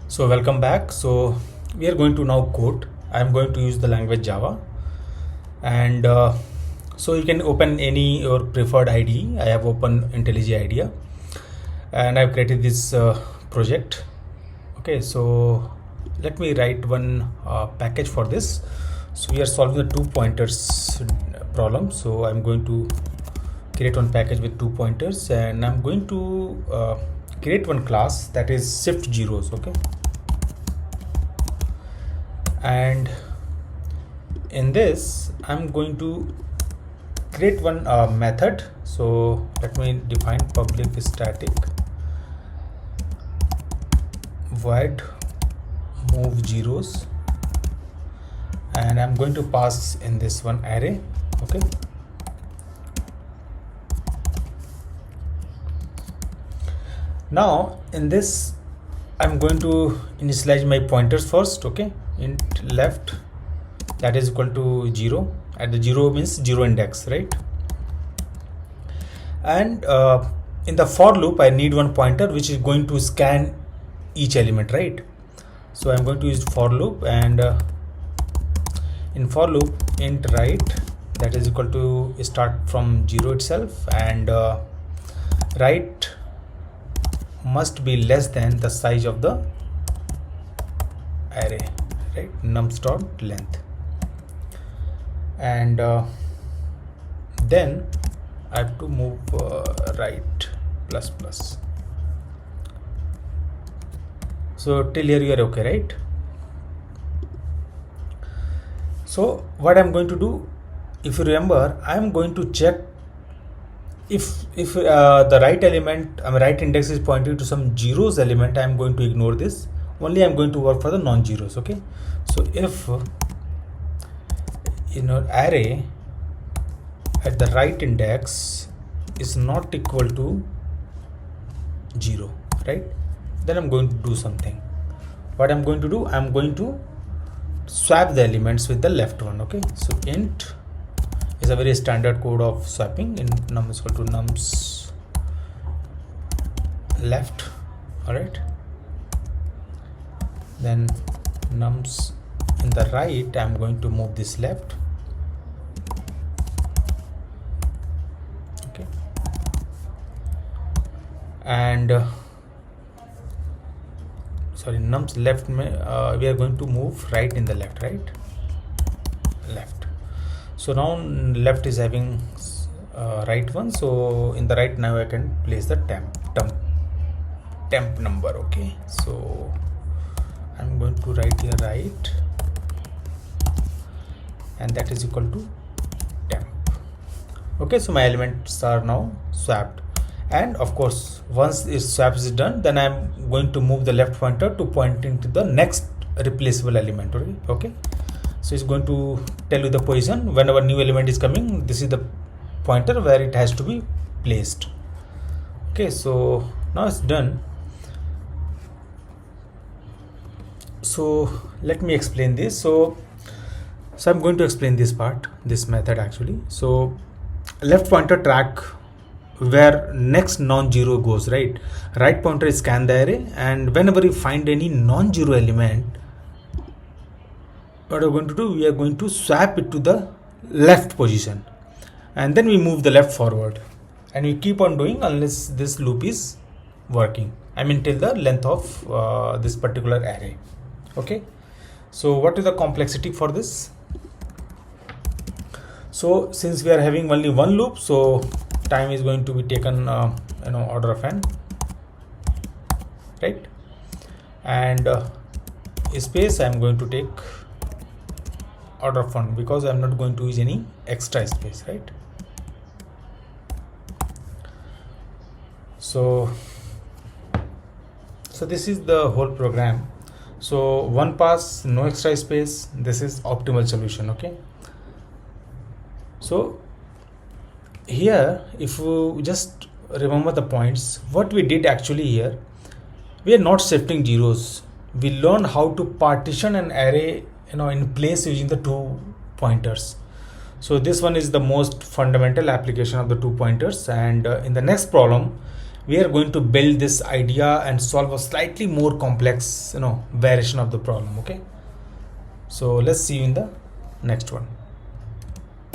So welcome back. So we are going to now code. I am going to use the language Java, and so you can open any your preferred IDE. I have opened IntelliJ IDEA, and I've created this project. Okay, so let me write one package for this. So we are solving the 2 pointers problem. So I'm going to create one package with 2 pointers, and I'm going to create one class that is shift zeros. Okay, and in this I'm going to create one method. So let me define public static void move zeros, and I'm going to pass in this one array. Okay, now in this I'm going to initialize my pointers first. Okay, int left, that is equal to 0. At the 0 means 0 index, right? And in the for loop I need one pointer which is going to scan each element, right? So I'm going to use for loop, and in for loop int right, that is equal to start from 0 itself, and right must be less than the size of the array, right? Nums dot length, and then I have to move right plus plus. So till here you are okay, right? So what I'm going to do, if you remember, I'm going to check if the right element, right index is pointing to some zeros element. I'm going to ignore this. Only I'm going to work for the non-zeros. Okay, so if in our array at the right index is not equal to 0, right, then I'm going to do something. What I'm going to do, I'm going to swap the elements with the left one. Okay, so int is a very standard code of swapping. In num is equal to nums left. All right, then nums in the right, I'm going to move this left. Okay, and sorry, nums left we are going to move right in the left, right? Left. So now left is having right one, so in the right now I can place the temp number. Okay, so I'm going to write here right, and that is equal to temp. Okay, so my elements are now swapped, and of course once this swap is done, then I'm going to move the left pointer to pointing to the next replaceable element. Okay, so it's going to tell you the position whenever new element is coming. This is the pointer where it has to be placed. Okay, so now it's done. So let me explain this. So I'm going to explain this part, this method actually. So left pointer track where next non-zero goes, right? Right pointer is scan the array, and whenever you find any non-zero element, what we're going to do, we are going to swap it to the left position, and then we move the left forward, and we keep on doing unless this loop is working. I mean till the length of this particular array. Okay, so what is the complexity for this? So since we are having only one loop, so time is going to be taken order of n, right? And space I'm going to take order of 1 because I'm not going to use any extra space, right? So this is the whole program. So one pass, no extra space, this is optimal solution. Okay, so here if you just remember the points, what we did actually here, we are not shifting zeros. We learned how to partition an array in place using the 2 pointers. So this one is the most fundamental application of the 2 pointers, and in the next problem we are going to build this idea and solve a slightly more complex variation of the problem. Okay, so let's see you in the next one.